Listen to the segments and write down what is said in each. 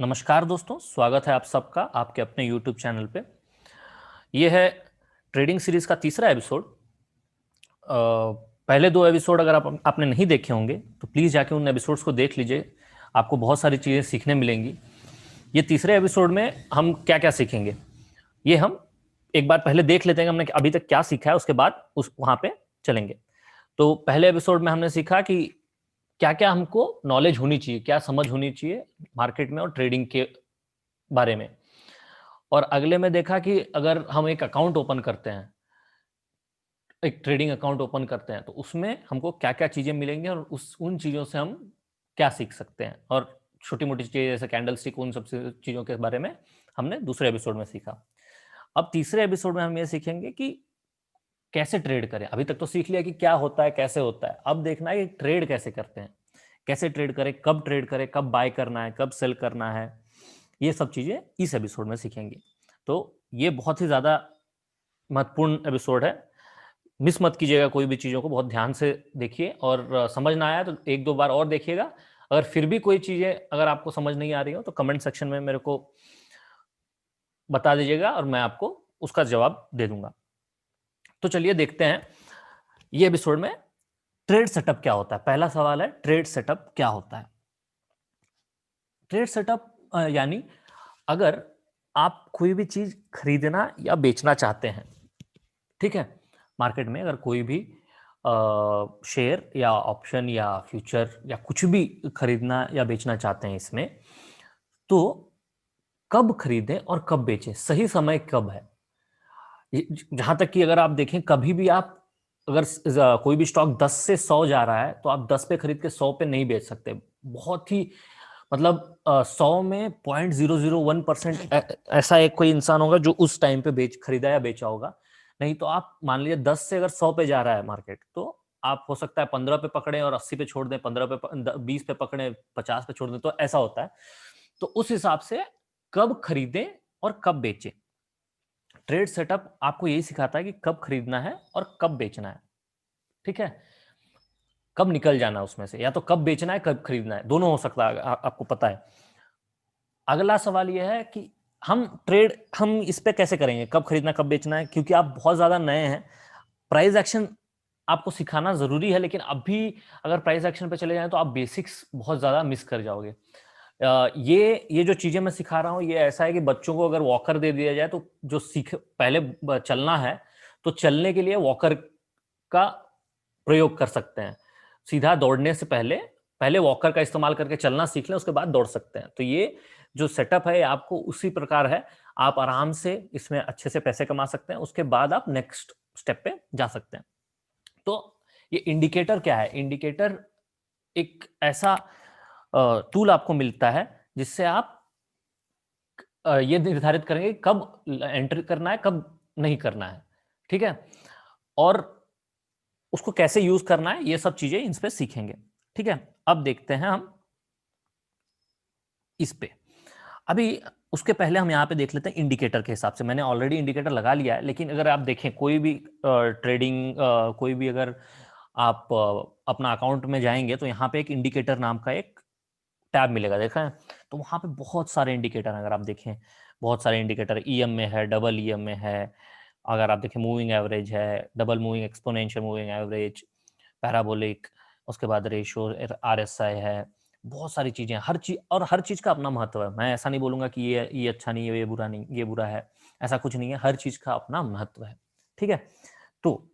नमस्कार दोस्तों, स्वागत है आप सबका आपके अपने YouTube चैनल पे। ये है ट्रेडिंग सीरीज का तीसरा एपिसोड। पहले दो एपिसोड अगर आपने नहीं देखे होंगे तो प्लीज़ जाके उन एपिसोड्स को देख लीजिए, आपको बहुत सारी चीज़ें सीखने मिलेंगी। ये तीसरे एपिसोड में हम क्या क्या सीखेंगे, ये हम एक बार पहले देख लेते हैं हमने अभी तक क्या सीखा है, उसके बाद उस वहाँ पे चलेंगे। तो पहले एपिसोड में हमने सीखा कि क्या क्या हमको नॉलेज होनी चाहिए, क्या समझ होनी चाहिए मार्केट में और ट्रेडिंग के बारे में। और अगले में देखा कि अगर हम एक अकाउंट ओपन करते हैं, एक ट्रेडिंग अकाउंट ओपन करते हैं, तो उसमें हमको क्या क्या चीज़ें मिलेंगी और उन चीज़ों से हम क्या सीख सकते हैं। और छोटी मोटी चीज़ें जैसे कैंडल स्टिक, उन सब चीज़ों के बारे में हमने दूसरे एपिसोड में सीखा। अब तीसरे एपिसोड में हम ये सीखेंगे कि कैसे ट्रेड करें। अभी तक तो सीख लिया कि क्या होता है, कैसे होता है, अब देखना है कि ट्रेड कैसे करते हैं, कैसे ट्रेड करें, कब ट्रेड करें, कब बाय करना है, कब सेल करना है। ये सब चीज़ें इस एपिसोड में सीखेंगे। तो ये बहुत ही ज़्यादा महत्वपूर्ण एपिसोड है, मिस मत कीजिएगा कोई भी चीज़ों को, बहुत ध्यान से देखिए। और समझ ना आया तो एक दो बार और देखिएगा। अगर फिर भी कोई चीज़ें अगर आपको समझ नहीं आ रही हो तो कमेंट सेक्शन में मेरे को बता दीजिएगा और मैं आपको उसका जवाब दे दूंगा। तो चलिए देखते हैं ये एपिसोड में ट्रेड सेटअप क्या होता है। पहला सवाल है, ट्रेड सेटअप क्या होता है। ट्रेड सेटअप यानी अगर आप कोई भी चीज खरीदना या बेचना चाहते हैं, ठीक है, मार्केट में अगर कोई भी शेयर या ऑप्शन या फ्यूचर या कुछ भी खरीदना या बेचना चाहते हैं इसमें, तो कब खरीदें और कब बेचें, सही समय कब है। जहां तक कि अगर आप देखें, कभी भी आप अगर कोई भी स्टॉक 10 से 100 जा रहा है तो आप 10 पे खरीद के 100 पे नहीं बेच सकते। बहुत ही मतलब 100 में 0.001% ऐसा एक कोई इंसान होगा जो उस टाइम पे खरीदा या बेचा होगा। नहीं तो आप मान लीजिए 10 से अगर 100 पे जा रहा है मार्केट, तो आप हो सकता है 15 पे पकड़े और 80 पे छोड़ दें, 15 पे 20 पे पकड़े 50 पे छोड़ दें, तो ऐसा होता है। तो उस हिसाब से कब खरीदें और कब बेचें, ट्रेड सेटअप आपको यही सिखाता है कि कब खरीदना है और कब बेचना है। ठीक है, कब निकल जाना उसमें से, या तो कब बेचना है कब खरीदना है, दोनों हो सकता है, आपको पता है। अगला सवाल यह है कि हम इस पे कैसे करेंगे, कब खरीदना कब बेचना है, क्योंकि आप बहुत ज्यादा नए हैं। प्राइस एक्शन आपको सिखाना जरूरी है, लेकिन अभी अगर प्राइस एक्शन पे चले जाएं तो आप बेसिक्स बहुत ज्यादा मिस कर जाओगे। ये जो चीजें मैं सिखा रहा हूँ, ये ऐसा है कि बच्चों को अगर वॉकर दे दिया जाए तो जो सीख पहले चलना है, तो चलने के लिए वॉकर का प्रयोग कर सकते हैं। सीधा दौड़ने से पहले पहले वॉकर का इस्तेमाल करके चलना सीख लें, उसके बाद दौड़ सकते हैं। तो ये जो सेटअप है आपको उसी प्रकार है, आप आराम से इसमें अच्छे से पैसे कमा सकते हैं, उसके बाद आप नेक्स्ट स्टेप पे जा सकते हैं। तो ये इंडिकेटर क्या है, इंडिकेटर एक ऐसा टूल आपको मिलता है जिससे आप ये निर्धारित करेंगे कब एंटर करना है कब नहीं करना है। ठीक है, और उसको कैसे यूज करना है, ये सब चीजें इन पे सीखेंगे। ठीक है, अब देखते हैं हम इस पे। अभी उसके पहले हम यहाँ पे देख लेते हैं इंडिकेटर के हिसाब से। मैंने ऑलरेडी इंडिकेटर लगा लिया है, लेकिन अगर आप देखें कोई भी ट्रेडिंग कोई भी अगर आप अपना अकाउंट में जाएंगे तो यहाँ पे एक इंडिकेटर नाम का एक टैब मिलेगा, देखा है। तो वहाँ पे बहुत सारे इंडिकेटर हैं, अगर आप देखें बहुत सारे इंडिकेटर ईएम में है, डबल ईएम में है, अगर आप देखें मूविंग एवरेज है, double moving exponential moving average, parabolic, उसके बाद रेशियो, आरएसआई है, बहुत सारी चीजें हैं। हर चीज और हर चीज का अपना महत्व है। मैं ऐसा नहीं बोलूंगा कि ये अच्छा नहीं है, ये बुरा नहीं, ये बुरा है, ऐसा कुछ नहीं है। हर चीज का अपना महत्व है। ठीक है, तो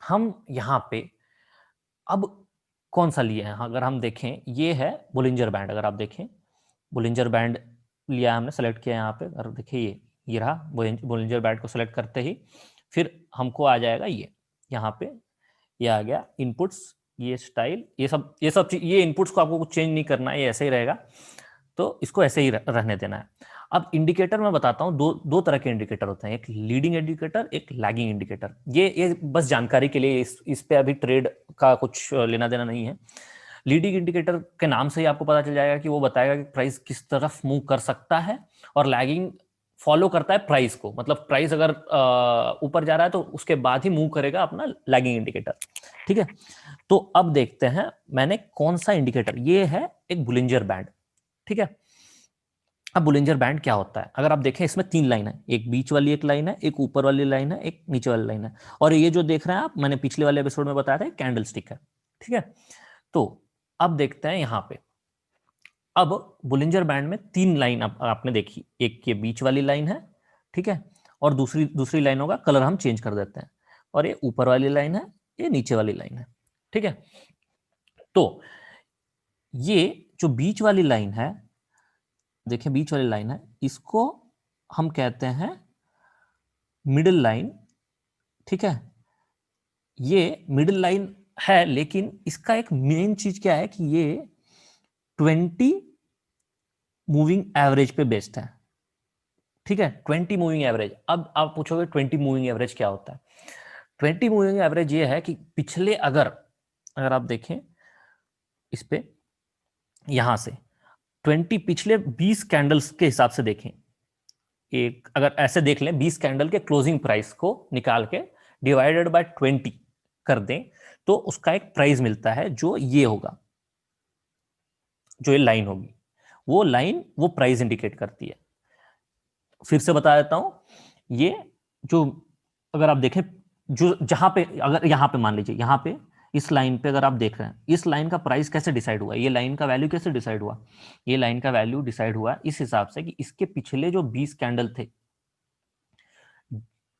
हम यहाँ पे अब कौन सा लिए हैं, अगर हम देखें ये है बोलिंजर बैंड। अगर आप देखें बोलिंजर बैंड लिया हमने, सेलेक्ट किया यहाँ पे, और देखिए ये रहा बोलिंजर बैंड को सेलेक्ट करते ही फिर हमको आ जाएगा ये यहाँ पे, ये आ गया इनपुट्स, ये स्टाइल, ये सब चीज, ये इनपुट्स को आपको कुछ चेंज नहीं करना है, ये ऐसे ही रहेगा। तो इसको ऐसे ही रहने देना है। अब इंडिकेटर मैं बताता हूँ, दो तरह के इंडिकेटर होते हैं, एक लीडिंग इंडिकेटर, एक लैगिंग इंडिकेटर। ये बस जानकारी के लिए, इस पे अभी ट्रेड का कुछ लेना देना नहीं है। लीडिंग इंडिकेटर के नाम से ही आपको पता चल जाएगा कि वो बताएगा कि प्राइस किस तरफ मूव कर सकता है, और लैगिंग फॉलो करता है प्राइस को। मतलब प्राइस अगर ऊपर जा रहा है तो उसके बाद ही मूव करेगा अपना लैगिंग इंडिकेटर। ठीक है, तो अब देखते हैं मैंने कौन सा इंडिकेटर, ये है एक बुलिंजर बैंड। ठीक है, अब बुलिंजर बैंड क्या होता है? अगर आप देखें इसमें 3 लाइन है, एक बीच वाली एक लाइन है, एक ऊपर वाली लाइन है, एक नीचे वाली लाइन है, और ये जो देख रहे हैं आप, मैंने पिछले वाले एपिसोड में बताया था, कैंडल स्टिक है। ठीक है, तो अब देखते हैं यहां पे। अब बुलिंजर बैंड में 3 लाइन आपने देखी, एक ये बीच वाली लाइन है, ठीक है, और दूसरी दूसरी लाइनों का कलर हम चेंज कर देते हैं, और ये ऊपर वाली लाइन है, ये नीचे वाली लाइन है। ठीक है, तो ये जो बीच वाली लाइन है, देखिए बीच वाली लाइन है, इसको हम कहते हैं मिडिल लाइन। ठीक है, ये मिडिल लाइन है, लेकिन इसका एक मेन चीज क्या है कि ये 20 मूविंग एवरेज पे बेस्ड है। ठीक है, 20 मूविंग एवरेज। अब आप पूछोगे 20 मूविंग एवरेज क्या होता है? 20 मूविंग एवरेज ये है कि पिछले अगर अगर आप देखें इस पे, यहां से 20 पिछले 20 कैंडल्स के हिसाब से देखें, एक अगर ऐसे देख लें, 20 कैंडल के क्लोजिंग प्राइस को निकाल के डिवाइडेड बाय 20 कर दें, तो उसका एक प्राइस मिलता है, जो ये होगा, जो ये लाइन होगी, वो लाइन वो प्राइस इंडिकेट करती है। फिर से बता देता हूं, ये जो अगर आप देखें, जो जहां पे, अगर यहां पे मान लीजिए, यहां पे इस लाइन पे अगर आप देख रहे हैं, इस लाइन का प्राइस कैसे डिसाइड हुआ, ये लाइन का वैल्यू कैसे डिसाइड हुआ? ये लाइन का वैल्यू डिसाइड हुआ इस हिसाब से कि इसके पिछले जो 20 कैंडल थे,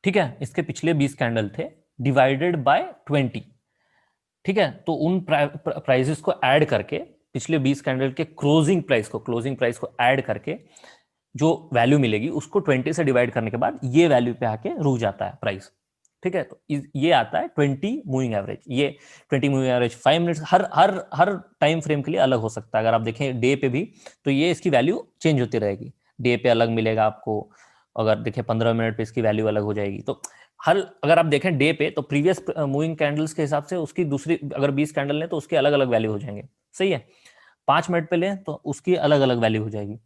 ठीक है, इसके पिछले 20 कैंडल थे डिवाइडेड बाय 20। ठीक है, तो उन प्राइसेस को ऐड करके, पिछले 20 कैंडल के क्लोजिंग प्राइस को ऐड करके जो वैल्यू मिलेगी, उसको 20 से डिवाइड करने के बाद ये वैल्यू पे आके रुक जाता है प्राइस। ठीक है, तो ये आता है 20 मूविंग एवरेज। ये 20 मूविंग एवरेज 5 मिनट्स, हर हर हर टाइम फ्रेम के लिए अलग हो सकता है। अगर आप देखें डे पे भी, तो ये इसकी वैल्यू चेंज होती रहेगी, डे पे अलग मिलेगा आपको, अगर देखें 15 मिनट पे इसकी वैल्यू अलग हो जाएगी। तो हर, अगर आप देखें डे पे, तो प्रीवियस मूविंग कैंडल्स के हिसाब से उसकी दूसरी, अगर 20 कैंडल लें तो उसके अलग अलग वैल्यू हो जाएंगे। सही है, 5 मिनट पे लें तो उसकी अलग अलग वैल्यू हो जाएगी।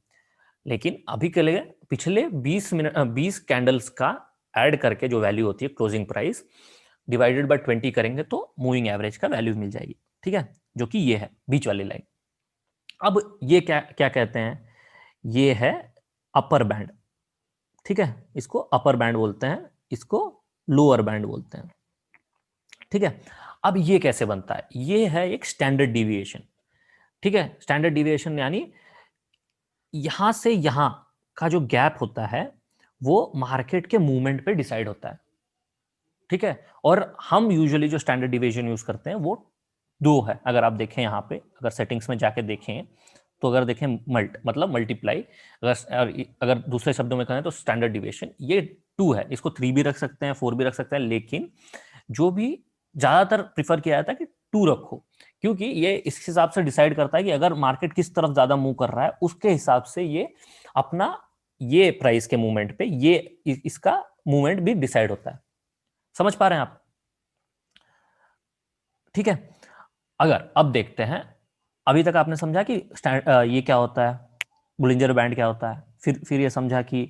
लेकिन अभी के लिए पिछले 20 कैंडल्स का ऐड करके जो वैल्यू होती है क्लोजिंग प्राइस, डिवाइडेड बाय 20 करेंगे तो मूविंग एवरेज का वैल्यू मिल जाएगी। ठीक है, जो कि ये है बीच वाली लाइन। अब ये क्या क्या कहते हैं? ये है अपर बैंड। ठीक है, इसको अपर बैंड बोलते हैं, इसको लोअर बैंड बोलते हैं। ठीक है, अब ये कैसे बनता है? ये है एक स्टैंडर्ड डिविएशन। ठीक है, स्टैंडर्ड डिविएशन यानी यहां से यहां का जो गैप होता है, वो मार्केट के मूवमेंट पे डिसाइड होता है। ठीक है, और हम यूजुअली जो स्टैंडर्ड डिविएशन यूज करते हैं वो 2 है। अगर आप देखें यहाँ पे, अगर सेटिंग्स में जाके देखें, तो अगर देखें मतलब मल्टीप्लाई, अगर दूसरे शब्दों में कहें तो स्टैंडर्ड डिविएशन ये 2 है। इसको 3 भी रख सकते हैं, 4 भी रख सकते हैं, लेकिन जो भी ज्यादातर प्रिफर किया जाता है कि 2 रखो, क्योंकि ये इस हिसाब से डिसाइड करता है कि अगर मार्केट किस तरफ ज्यादा मूव कर रहा है, उसके हिसाब से ये अपना, ये प्राइस के मूवमेंट पे ये इसका मूवमेंट भी डिसाइड होता है। समझ पा रहे हैं आप? ठीक है, अगर अब देखते हैं, अभी तक आपने समझा कि ये क्या होता है, बुलिंजर बैंड क्या होता है, फिर ये समझा कि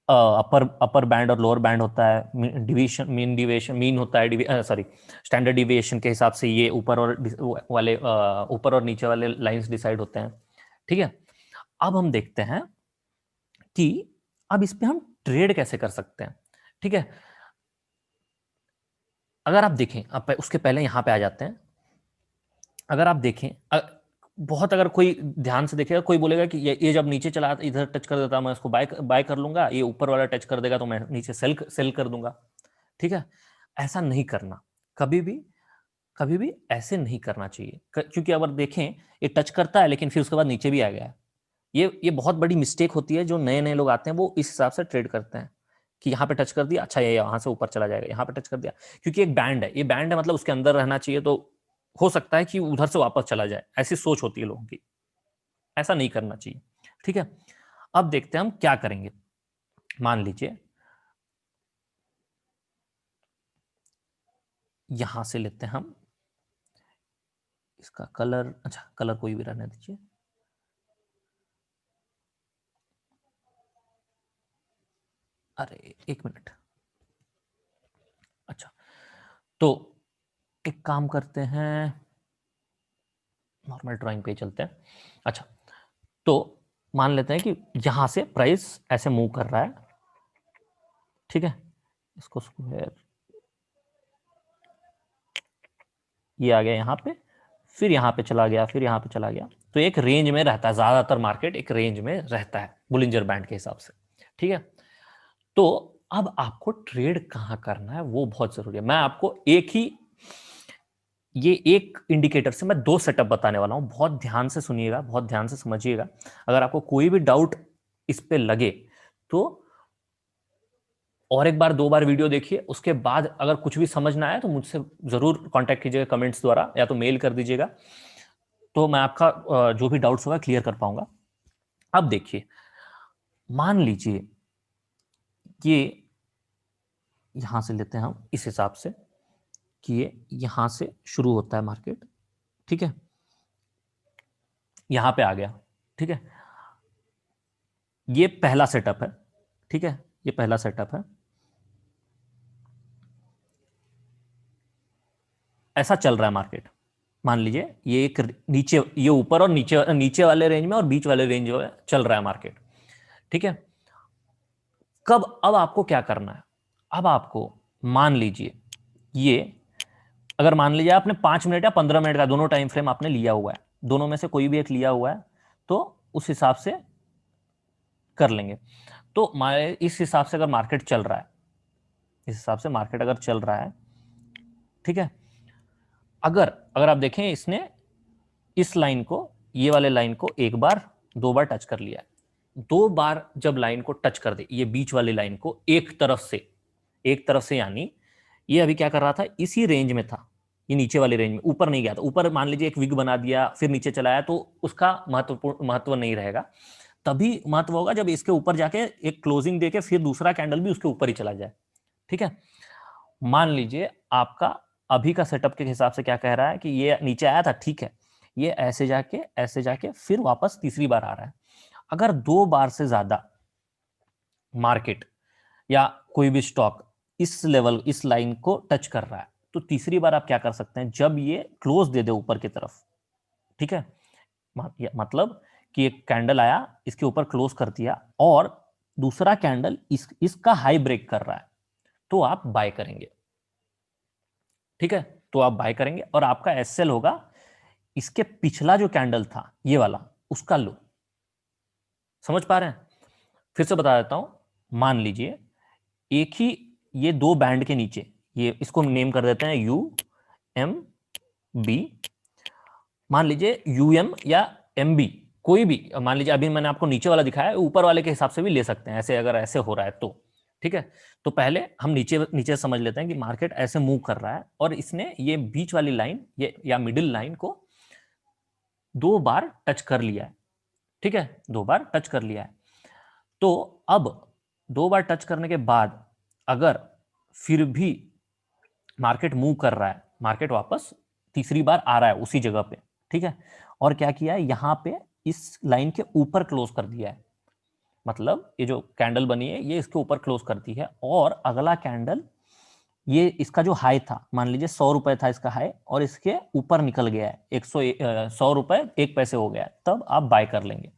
अपर अपर बैंड और लोअर बैंड होता है, डिवीजन मीन डिविएशन, मीन होता है, सॉरी, स्टैंडर्ड डिविएशन के हिसाब से ये ऊपर और वाले ऊपर और नीचे वाले लाइंस डिसाइड होते हैं। ठीक है, अब हम देखते हैं कि अब इस पे हम ट्रेड कैसे कर सकते हैं। ठीक है, अगर आप देखें, अब उसके पहले यहां पे आ जाते हैं। अगर आप देखें, बहुत, अगर कोई ध्यान से देखेगा, कोई बोलेगा कि ये जब नीचे चला इधर टच कर देता, मैं इसको बाय बाय कर लूंगा, ये ऊपर वाला टच कर देगा तो मैं नीचे सेल कर दूंगा। ठीक है, ऐसा नहीं करना, कभी भी कभी भी ऐसे नहीं करना चाहिए, क्योंकि अगर देखें, ये टच करता है लेकिन फिर उसके बाद नीचे भी आ गया है। ये बहुत बड़ी मिस्टेक होती है, जो नए नए लोग आते हैं वो इस हिसाब से ट्रेड करते हैं कि यहाँ पे टच कर दिया, अच्छा ये यहाँ से ऊपर चला जाएगा, यहाँ पे टच कर दिया, क्योंकि एक बैंड है, ये बैंड है, मतलब उसके अंदर रहना चाहिए, तो हो सकता है कि उधर से वापस चला जाए, ऐसी सोच होती है लोगों की। ऐसा नहीं करना चाहिए। ठीक है, अब देखते हैं हम क्या करेंगे। मान लीजिए यहां से लेते हैं हम इसका कलर, अच्छा कलर कोई भी रहने दीजिए। अरे एक मिनट, अच्छा, तो एक काम करते हैं, नॉर्मल ड्राइंग पे चलते हैं। अच्छा, तो मान लेते हैं कि यहां से प्राइस ऐसे मूव कर रहा है, ठीक है, इसको स्क्वायर, ये आ गया यहां पे, फिर यहां पे चला गया, फिर यहां पे चला गया। तो एक रेंज में रहता है, ज्यादातर मार्केट एक रेंज में रहता है बुलिंजर बैंड के हिसाब से, ठीक है। तो अब आपको ट्रेड कहां करना है वो बहुत जरूरी है। मैं आपको ये एक इंडिकेटर से मैं 2 सेटअप बताने वाला हूं, बहुत ध्यान से सुनिएगा, बहुत ध्यान से समझिएगा। अगर आपको कोई भी डाउट इस पे लगे तो और एक बार 2 बार वीडियो देखिए, उसके बाद अगर कुछ भी समझ ना आए तो मुझसे जरूर कांटेक्ट कीजिएगा कमेंट्स द्वारा, या तो मेल कर दीजिएगा, तो मैं आपका जो भी डाउट्स होगा क्लियर कर पाऊंगा। अब देखिए, मान लीजिए ये यहां से लेते हैं हम इस हिसाब से कि ये यहां से शुरू होता है मार्केट, ठीक है, यहां पे आ गया, ठीक है, ये पहला सेटअप है, ठीक है, ये पहला सेटअप है, ऐसा चल रहा है मार्केट। मान लीजिए ये एक नीचे, ये ऊपर और नीचे नीचे वाले रेंज में और बीच वाले रेंज में चल रहा है मार्केट, ठीक है। कब, अब आपको क्या करना है, अब आपको मान लीजिए ये, अगर मान लीजिए आपने 5 मिनट या 15 मिनट का दोनों टाइम फ्रेम आपने लिया हुआ है, दोनों में से कोई भी एक लिया हुआ है, तो उस हिसाब से कर लेंगे। तो इस हिसाब से अगर मार्केट चल रहा है, इस हिसाब से मार्केट अगर चल रहा है, ठीक है, अगर अगर आप देखें इसने इस लाइन को, ये वाले लाइन को एक बार 2 बार टच कर लिया है, 2 बार जब लाइन को टच कर दे, ये बीच वाली लाइन को एक तरफ से यानी ये अभी क्या कर रहा था, इसी रेंज में था, ये नीचे वाली रेंज में, ऊपर नहीं गया था। ऊपर मान लीजिए एक विग बना दिया फिर नीचे चलाया तो उसका महत्व नहीं रहेगा, तभी महत्व होगा जब इसके ऊपर जाके एक क्लोजिंग देके फिर दूसरा कैंडल भी उसके ऊपर ही चला जाए, ठीक है। मान लीजिए आपका अभी का सेटअप के हिसाब से क्या कह रहा है कि ये नीचे आया था, ठीक है, ये ऐसे जाके फिर वापस तीसरी बार आ रहा है। अगर 2 बार से ज्यादा मार्केट या कोई भी स्टॉक इस लेवल, इस लाइन को टच कर रहा है, तो तीसरी बार आप क्या कर सकते हैं, जब ये क्लोज दे दे ऊपर की तरफ, ठीक है, मतलब कि एक कैंडल आया, इसके ऊपर क्लोज कर दिया और दूसरा कैंडल इसका हाई ब्रेक कर रहा है, तो आप बाय करेंगे, ठीक है, तो आप बाय करेंगे और आपका एसएल होगा इसके पिछला जो कैंडल था ये वाला, उसका लो। समझ पा रहे हैं? फिर से बता देता हूं, मान लीजिए एक ही ये 2 बैंड के नीचे, ये इसको नेम कर देते हैं यू एम बी, मान लीजिए यू एम या एम बी, कोई भी, मान लीजिए अभी मैंने आपको नीचे वाला दिखाया, ऊपर वाले के हिसाब से भी ले सकते हैं, ऐसे अगर ऐसे हो रहा है तो, ठीक है। तो पहले हम नीचे नीचे समझ लेते हैं कि मार्केट ऐसे मूव कर रहा है और इसने ये बीच वाली लाइन, ये या मिडिल लाइन को 2 बार टच कर लिया है, ठीक है, 2 बार टच कर लिया है। तो अब 2 बार टच करने के बाद अगर फिर भी मार्केट मूव कर रहा है, मार्केट वापस तीसरी बार आ रहा है उसी जगह पे, ठीक है, और क्या किया है, यहां पे इस लाइन के ऊपर क्लोज कर दिया है, मतलब ये जो कैंडल बनी है ये इसके ऊपर क्लोज करती है, और अगला कैंडल ये इसका जो हाई था, मान लीजिए 100 रुपए था इसका हाई, और इसके ऊपर निकल गया है 100 रुपए 1 पैसे हो गया है, तब आप बाय कर लेंगे,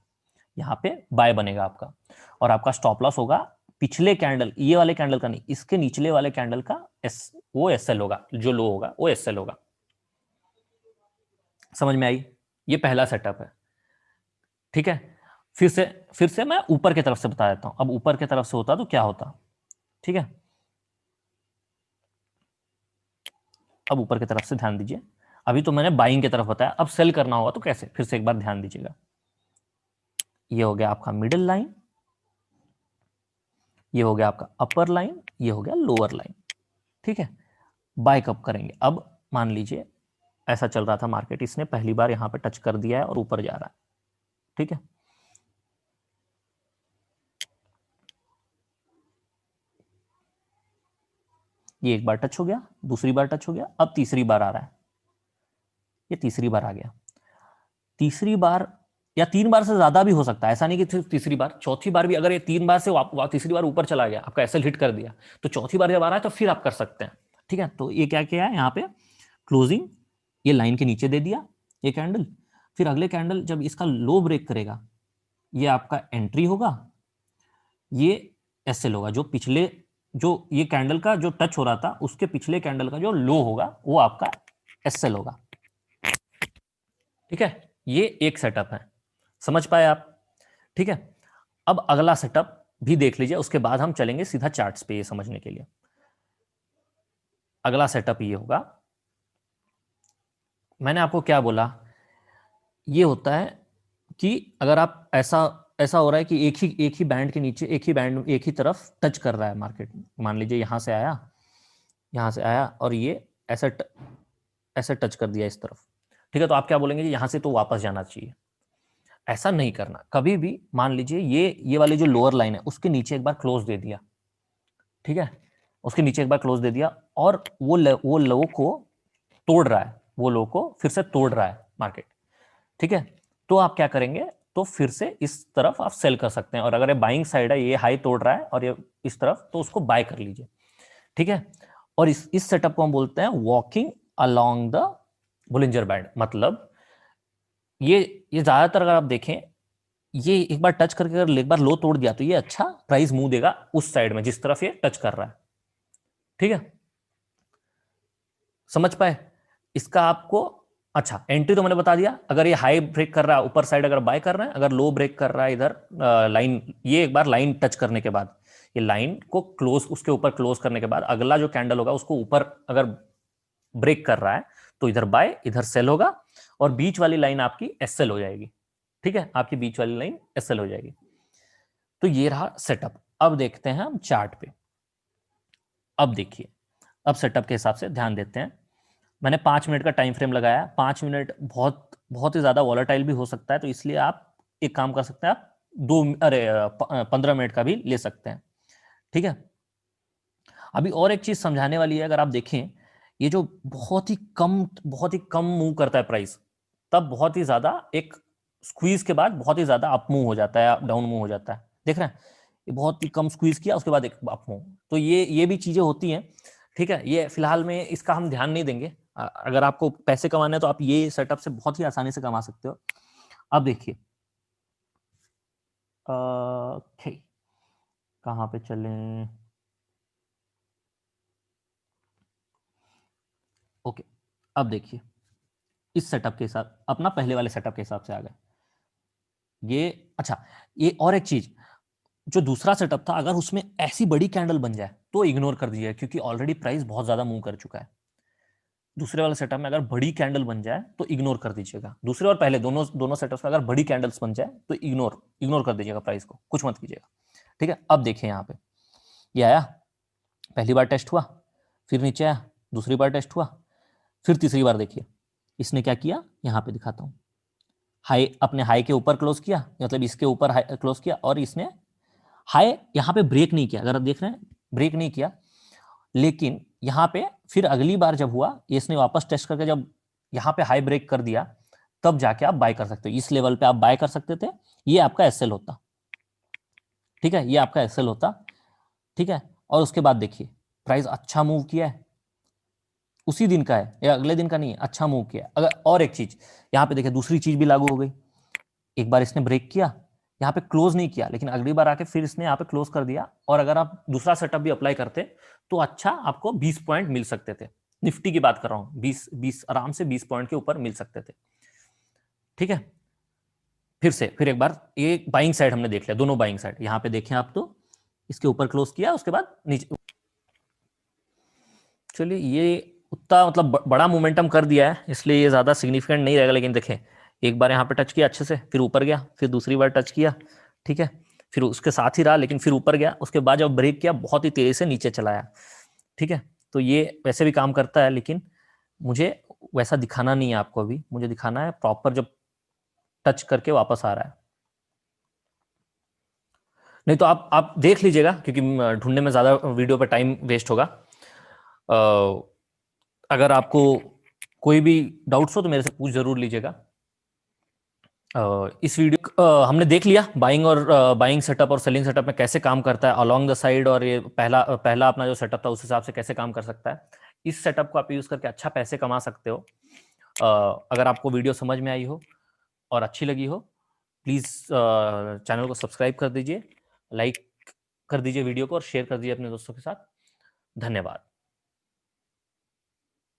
यहाँ पे बाय बनेगा आपका, और आपका स्टॉप लॉस होगा पिछले कैंडल, ये वाले कैंडल का नहीं, इसके निचले वाले कैंडल का वो एसएल होगा, जो लो होगा वो एसएल होगा। समझ में आई? ये पहला सेटअप है, ठीक है। फिर से मैं ऊपर की तरफ से बता देता हूं, अब ऊपर की तरफ से होता तो क्या होता, ठीक है, अब ऊपर की तरफ से ध्यान दीजिए, अभी तो मैंने बाइंग की तरफ बताया, अब सेल करना होगा तो कैसे, फिर से एक बार ध्यान दीजिएगा। ये हो गया आपका मिडिल लाइन, ये हो गया आपका अपर लाइन, ये हो गया लोअर लाइन, ठीक है। बाय कब करेंगे, अब मान लीजिए ऐसा चल रहा था मार्केट, इसने पहली बार यहां पे टच कर दिया है और ऊपर जा रहा है, ठीक है, ये एक बार टच हो गया, दूसरी बार टच हो गया, अब तीसरी बार आ रहा है, ये तीसरी बार आ गया, तीसरी बार या 3 बार से ज्यादा भी हो सकता है, ऐसा नहीं कि सिर्फ तीसरी बार, चौथी बार भी अगर ये 3 बार से तीसरी बार ऊपर चला गया, आपका एसएल हिट कर दिया, तो चौथी बार जब आ रहा है तो फिर आप कर सकते हैं, ठीक है। तो ये क्या किया है यहाँ पे, क्लोजिंग ये लाइन के नीचे दे दिया ये कैंडल, फिर अगले कैंडल जब इसका लो ब्रेक करेगा, ये आपका एंट्री होगा, ये एसएल होगा। जो पिछले, जो ये कैंडल का जो टच हो रहा था उसके पिछले कैंडल का जो लो होगा वो आपका एसएल होगा। ठीक है, ये एक सेटअप है, समझ पाए आप? ठीक है, अब अगला सेटअप भी देख लीजिए, उसके बाद हम चलेंगे सीधा चार्ट्स पे ये समझने के लिए। अगला सेटअप ये होगा, मैंने आपको क्या बोला, ये होता है कि अगर आप ऐसा ऐसा हो रहा है कि एक ही बैंड के नीचे, एक ही बैंड एक ही तरफ टच कर रहा है मार्केट, मान लीजिए यहां से आया, यहां से आया और ये ऐसा ऐसे टच कर दिया इस तरफ। ठीक है, तो आप क्या बोलेंगे, यहां से तो वापस जाना चाहिए। ऐसा नहीं करना कभी भी। मान लीजिए ये वाली जो लोअर लाइन है उसके नीचे एक बार क्लोज दे दिया, ठीक है, उसके नीचे एक बार क्लोज दे दिया और वो लो को तोड़ रहा है, वो लो को फिर से तोड़ रहा है मार्केट। ठीक है, तो आप क्या करेंगे, तो फिर से इस तरफ आप सेल कर सकते हैं, और अगर ये बाइंग साइड है, ये हाई तोड़ रहा है और ये इस तरफ, तो उसको बाय कर लीजिए। ठीक है, और इस सेटअप को हम बोलते हैं walking along the Bollinger band. मतलब ये ज्यादातर अगर आप देखें, ये एक बार टच करके अगर एक बार लो तोड़ दिया तो ये अच्छा प्राइस मूव देगा उस साइड में जिस तरफ ये टच कर रहा है। ठीक है, समझ पाए? इसका आपको, अच्छा एंट्री तो मैंने बता दिया, अगर ये हाई ब्रेक कर रहा है ऊपर साइड अगर बाय कर रहे हैं, अगर लो ब्रेक कर रहा है इधर लाइन, ये एक बार लाइन टच करने के बाद, ये लाइन को क्लोज, उसके ऊपर क्लोज करने के बाद अगला जो कैंडल होगा उसको ऊपर अगर ब्रेक कर रहा है तो इधर बाय, इधर सेल होगा, और बीच वाली लाइन आपकी एसएल हो जाएगी। ठीक है, आपकी बीच वाली लाइन एसएल हो जाएगी। तो ये रहा सेटअप। अब देखते हैं हम चार्ट पे। अब देखिए, अब सेटअप के हिसाब से ध्यान देते हैं। मैंने 5 मिनट का टाइम फ्रेम लगाया। 5 मिनट बहुत बहुत ही ज्यादा वॉलेटाइल भी हो सकता है, तो इसलिए आप एक काम कर सकते हैं, आप 15 मिनट का भी ले सकते हैं। ठीक है, अभी और एक चीज समझाने वाली है। अगर आप देखें, ये जो बहुत ही कम मूव करता है प्राइस, तब बहुत ही ज्यादा एक स्क्वीज के बाद बहुत ही ज्यादा अप मूव हो जाता है, डाउन मूव हो जाता है। देख रहे हैं, ये बहुत ही कम स्क्वीज किया उसके बाद एक अप मूव। तो ये भी चीजें होती हैं। ठीक है, ये फिलहाल में इसका हम ध्यान नहीं देंगे। अगर आपको पैसे कमाने हैं तो आप ये सेटअप से बहुत ही आसानी से कमा सकते हो। अब देखिए, कहाँ पे चलें? ओके, अब देखिए, इस सेटअप के साथ अपना पहले वाले सेटअप के हिसाब से आ गए ये। अच्छा, ये और एक चीज, जो दूसरा सेटअप था, अगर उसमें ऐसी बड़ी कैंडल बन जाए तो इग्नोर कर दीजिए, क्योंकि ऑलरेडी प्राइस बहुत ज्यादा मूव कर चुका है। दूसरे वाले सेटअप में अगर बड़ी कैंडल बन जाए तो इग्नोर कर दीजिएगा। दूसरे और पहले दोनों दोनों सेटअप्स में अगर बड़ी कैंडल्स बन जाए तो इग्नोर इग्नोर कर दीजिएगा, प्राइस को कुछ मत कीजिएगा। ठीक है, अब देखिए यहाँ पे, ये आया, पहली बार टेस्ट हुआ, फिर नीचे आया, दूसरी बार टेस्ट हुआ, फिर तीसरी बार देखिए इसने क्या किया, यहाँ पे दिखाता हूँ। हाई, अपने हाई के ऊपर क्लोज किया, मतलब इसके ऊपर हाई क्लोज किया, और इसने हाई यहाँ पे ब्रेक नहीं किया। अगर आप देख रहे हैं, ब्रेक नहीं किया, लेकिन यहाँ पे फिर अगली बार जब हुआ, इसने वापस टेस्ट करके जब यहाँ पे हाई ब्रेक कर दिया, तब जाके आप बाय कर सकते हो। इस लेवल पे आप बाय कर सकते थे, ये आपका एसएल होता। ठीक है, ये आपका एसएल होता। ठीक है, और उसके बाद देखिए, प्राइस अच्छा मूव किया है, उसी दिन का है या अगले दिन का नहीं है, अच्छा मूव किया है। अगर और एक चीज यहाँ पे देखिए, दूसरी चीज भी लागू हो गई। एक बार इसने ब्रेक किया, यहाँ पे क्लोज नहीं किया, लेकिन अगली बार आके फिर इसने यहाँ पे क्लोज कर दिया, और अगर आप दूसरा सेटअप भी अप्लाई करते तो अच्छा आपको 20 पॉइंट मिल सकते थे। निफ्टी की बात कर रहा हूँ, 20 आराम से 20 पॉइंट के ऊपर मिल सकते थे। ठीक है, फिर एक बार ये बाइंग साइड हमने देख लिया, दोनों बाइंग साइड यहाँ पे देखें आप, तो इसके ऊपर क्लोज किया, उसके बाद नीचे। चलिए, ये उतना मतलब बड़ा मोमेंटम कर दिया है, इसलिए ये ज्यादा सिग्निफिकेंट नहीं रहेगा। लेकिन देखें, एक बार यहाँ पे टच किया अच्छे से, फिर ऊपर गया, फिर दूसरी बार टच किया, ठीक है, फिर उसके साथ ही रहा, लेकिन फिर ऊपर गया, उसके बाद जब ब्रेक किया बहुत ही तेजी से नीचे चलाया। ठीक है, तो ये वैसे भी काम करता है, लेकिन मुझे वैसा दिखाना नहीं है आपको। अभी मुझे दिखाना है प्रॉपर जब टच करके वापस आ रहा है। नहीं तो आप देख लीजिएगा, क्योंकि ढूंढने में ज्यादा वीडियो पर टाइम वेस्ट होगा। अगर आपको कोई भी डाउट्स हो तो मेरे से पूछ जरूर लीजिएगा। इस वीडियो हमने देख लिया बाइंग और बाइंग सेटअप और सेलिंग सेटअप में कैसे काम करता है अलोंग द साइड, और ये पहला पहला अपना जो सेटअप था उस हिसाब से कैसे काम कर सकता है। इस सेटअप को आप यूज करके अच्छा पैसे कमा सकते हो। अगर आपको वीडियो समझ में आई हो और अच्छी लगी हो, प्लीज़ चैनल को सब्सक्राइब कर दीजिए, लाइक कर दीजिए वीडियो को और शेयर कर दीजिए अपने दोस्तों के साथ। धन्यवाद।